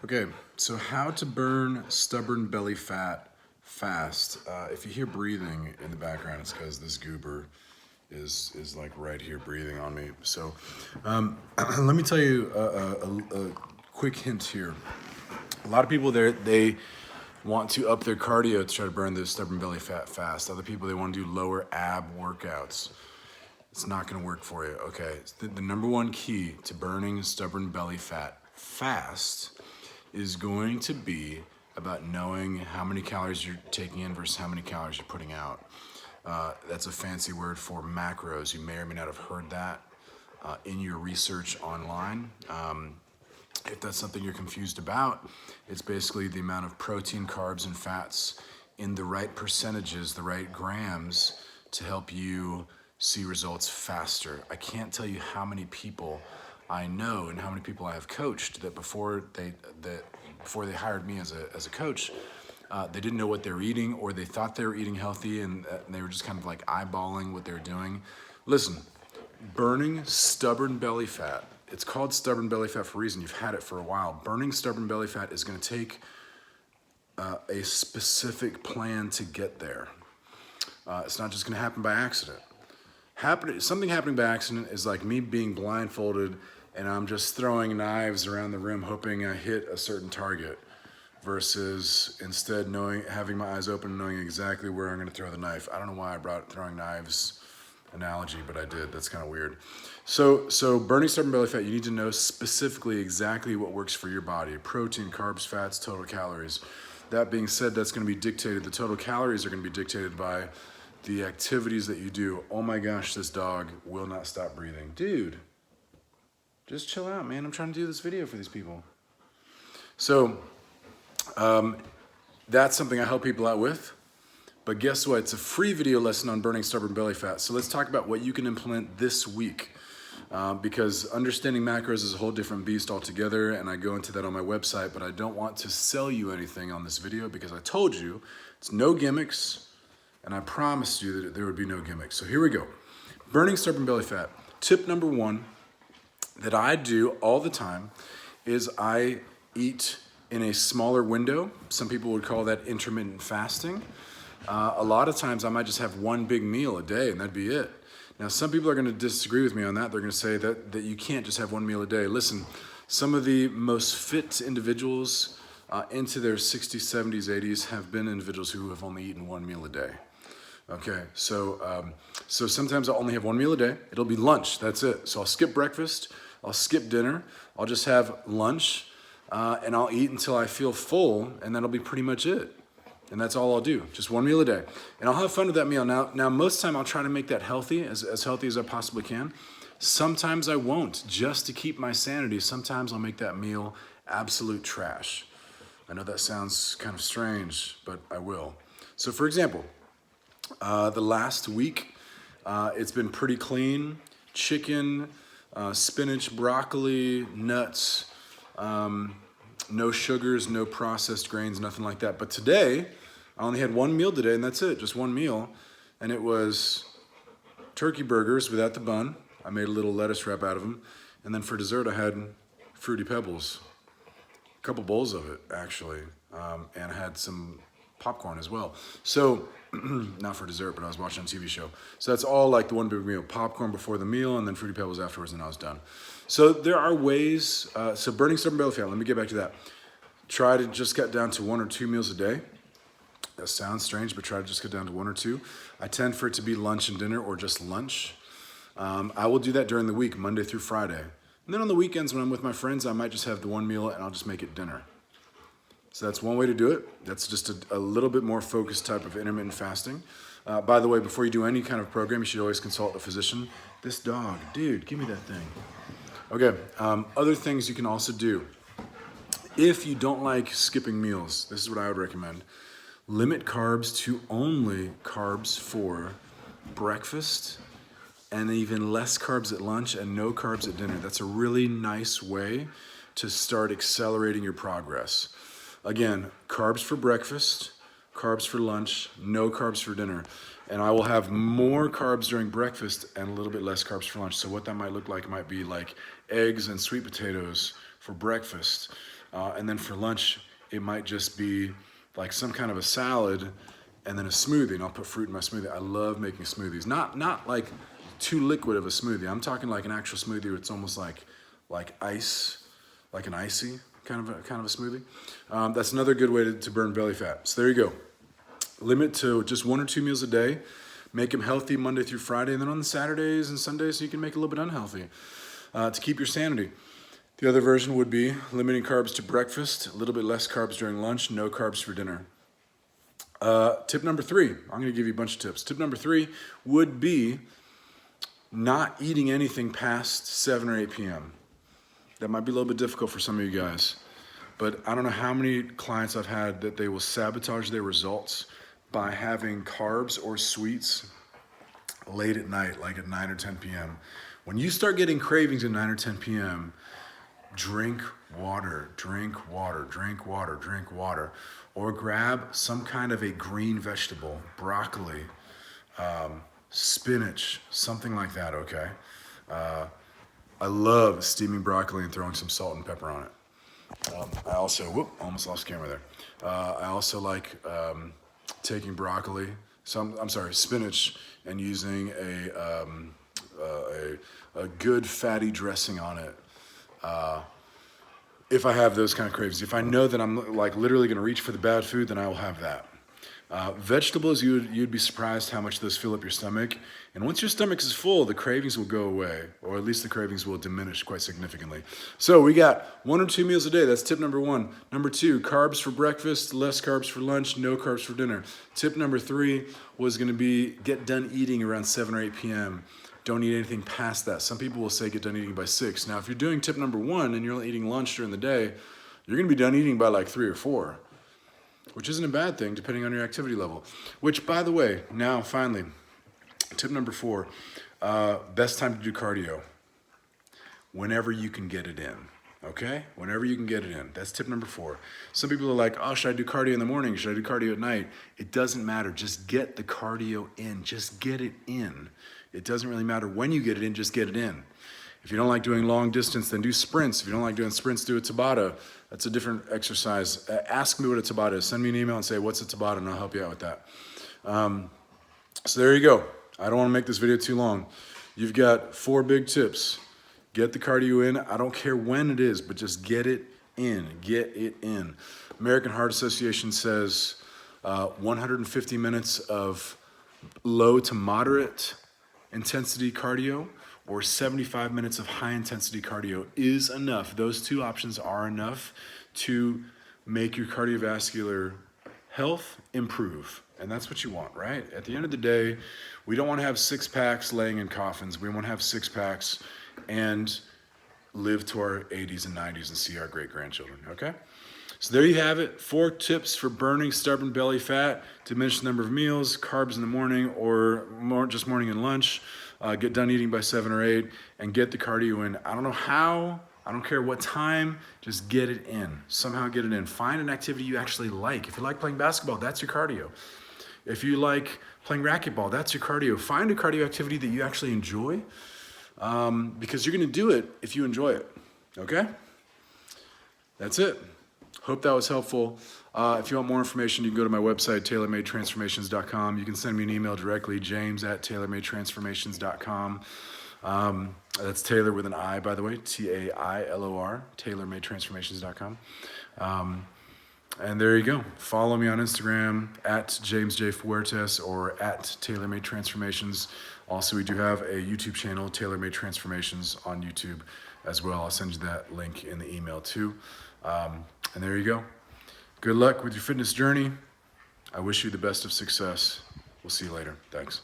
Okay, so how to burn stubborn belly fat fast. If you hear breathing in the background, it's because this goober is like right here breathing on me. So let me tell you a quick hint here. A lot of people they want to up their cardio to try to burn this stubborn belly fat fast. Other people, they want to do lower ab workouts. It's not going to work for you. Okay, the number one key to burning stubborn belly fat fast is going to be about knowing how many calories you're taking in versus how many calories you're putting out. That's a fancy word for macros. You may or may not have heard that in your research online. If that's something you're confused about, it's basically the amount of protein, carbs, and fats in the right percentages, the right grams, to help you see results faster. I can't tell you how many people I know and how many people I have coached that before they hired me as a coach, they didn't know what they were eating, or they thought they were eating healthy and they were just kind of like eyeballing what they were doing. Listen, burning stubborn belly fat, it's called stubborn belly fat for a reason. You've had it for a while. Burning stubborn belly fat is going to take a specific plan to get there. It's not just going to happen by accident. Something happening by accident is like me being blindfolded and I'm just throwing knives around the room hoping I hit a certain target, versus instead having my eyes open and knowing exactly where I'm going to throw the knife. I don't know why I brought throwing knives analogy, but I did. That's kind of weird. So burning stubborn belly fat, you need to know specifically exactly what works for your body: protein, carbs, fats, total calories. That being said, that's going to be dictated. The total calories are going to be dictated by the activities that you do. Oh my gosh, this dog will not stop breathing. Dude, just chill out, man. I'm trying to do this video for these people. So that's something I help people out with. But guess what? It's a free video lesson on burning stubborn belly fat. So let's talk about what you can implement this week. Because understanding macros is a whole different beast altogether, and I go into that on my website, but I don't want to sell you anything on this video because I told you it's no gimmicks, and I promised you that there would be no gimmicks. So here we go. Burning stubborn belly fat. Tip number one that I do all the time is I eat in a smaller window. Some people would call that intermittent fasting. A lot of times I might just have one big meal a day and that'd be it. Now, some people are going to disagree with me on that. They're going to say that you can't just have one meal a day. Listen, some of the most fit individuals into their 60s, 70s, 80s have been individuals who have only eaten one meal a day. Okay, so sometimes I'll only have one meal a day. It'll be lunch, that's it. So I'll skip breakfast, I'll skip dinner, I'll just have lunch, and I'll eat until I feel full, and that'll be pretty much it. And that's all I'll do, just one meal a day. And I'll have fun with that meal. Now most of the time I'll try to make that healthy, as healthy as I possibly can. Sometimes I won't, just to keep my sanity. Sometimes I'll make that meal absolute trash. I know that sounds kind of strange, but I will. So for example, the last week, it's been pretty clean. Chicken, spinach, broccoli, nuts, no sugars, no processed grains, nothing like that. But today, I only had one meal today, and that's it, just one meal. And it was turkey burgers without the bun. I made a little lettuce wrap out of them. And then for dessert, I had Fruity Pebbles. A couple bowls of it, actually. And I had some popcorn as well. So, not for dessert, but I was watching a TV show. So that's all like the one big meal. Popcorn before the meal, and then Fruity Pebbles afterwards, and I was done. So there are ways, so burning stubborn belly fat, let me get back to that. Try to just get down to 1 or 2 meals a day. That sounds strange, but try to just get down to 1 or 2. I tend for it to be lunch and dinner, or just lunch. I will do that during the week, Monday through Friday. And then on the weekends when I'm with my friends, I might just have the one meal and I'll just make it dinner. So that's one way to do it. That's just a little bit more focused type of intermittent fasting. By the way, before you do any kind of program, you should always consult a physician. This dog, dude, give me that thing. Okay, other things you can also do. If you don't like skipping meals, this is what I would recommend. Limit carbs to only carbs for breakfast, and even less carbs at lunch and no carbs at dinner. That's a really nice way to start accelerating your progress. Again, carbs for breakfast, carbs for lunch, no carbs for dinner. And I will have more carbs during breakfast and a little bit less carbs for lunch. So what that might look like might be like eggs and sweet potatoes for breakfast. And then for lunch, it might just be like some kind of a salad and then a smoothie, and I'll put fruit in my smoothie. I love making smoothies. Not like too liquid of a smoothie. I'm talking like an actual smoothie where it's almost like ice, like an icy kind of a smoothie. That's another good way to burn belly fat. So there you go. Limit to just 1 or 2 meals a day. Make them healthy Monday through Friday, and then on the Saturdays and Sundays, you can make it a little bit unhealthy to keep your sanity. The other version would be limiting carbs to breakfast, a little bit less carbs during lunch, no carbs for dinner. Tip number 3, I'm gonna give you a bunch of tips. Tip number 3 would be not eating anything past 7 or 8 p.m. That might be a little bit difficult for some of you guys, but I don't know how many clients I've had that they will sabotage their results by having carbs or sweets late at night, like at 9 or 10 p.m. When you start getting cravings at 9 or 10 p.m., drink water, drink water, drink water, drink water, or grab some kind of a green vegetable, broccoli, spinach, something like that, okay? I love steaming broccoli and throwing some salt and pepper on it. I also, almost lost camera there. I also like taking broccoli, spinach, and using a good fatty dressing on it. If I have those kind of cravings, if I know that I'm like literally gonna reach for the bad food, then I will have that. Vegetables, you'd be surprised how much those fill up your stomach. And once your stomach is full, the cravings will go away, or at least the cravings will diminish quite significantly. So we got 1 or 2 meals a day. That's tip number 1. Number 2, carbs for breakfast, less carbs for lunch, no carbs for dinner. Tip number 3 was gonna be get done eating around 7 or 8 p.m. Don't eat anything past that. Some people will say get done eating by 6. Now, if you're doing tip number 1 and you're only eating lunch during the day, you're gonna be done eating by like 3 or 4. Which isn't a bad thing depending on your activity level. Which, by the way, now finally, tip number 4, best time to do cardio. Whenever you can get it in, okay? Whenever you can get it in. That's tip number 4. Some people are like, oh, should I do cardio in the morning? Should I do cardio at night? It doesn't matter. Just get the cardio in. Just get it in. It doesn't really matter when you get it in, just get it in. If you don't like doing long distance, then do sprints. If you don't like doing sprints, do a Tabata. That's a different exercise. Ask me what a Tabata is. Send me an email and say, what's a Tabata, and I'll help you out with that. So there you go. I don't want to make this video too long. You've got 4 big tips. Get the cardio in. I don't care when it is, but just get it in. Get it in. American Heart Association says 150 minutes of low to moderate intensity cardio or 75 minutes of high intensity cardio is enough. Those 2 options are enough to make your cardiovascular health improve. And that's what you want, right? At the end of the day, we don't want to have 6 packs laying in coffins. We want to have 6 packs and live to our 80s and 90s and see our great grandchildren, okay? So there you have it, 4 tips for burning stubborn belly fat: diminish the number of meals, carbs in the morning or just morning and lunch, get done eating by 7 or 8, and get the cardio in. I don't know how, I don't care what time, just get it in. Somehow get it in. Find an activity you actually like. If you like playing basketball, that's your cardio. If you like playing racquetball, that's your cardio. Find a cardio activity that you actually enjoy, because you're gonna do it if you enjoy it, okay? That's it. Hope that was helpful. If you want more information, you can go to my website, tailormadetransformations.com. You can send me an email directly, james@tailormadetransformations.com. That's Taylor with an I, by the way, Tailor, tailormadetransformations.com. And there you go. Follow me on Instagram @JamesJFuertes or @TailorMadeTransformations. Also, we do have a YouTube channel, Tailor-Made Transformations, on YouTube as well. I'll send you that link in the email too. And there you go. Good luck with your fitness journey. I wish you the best of success. We'll see you later. Thanks.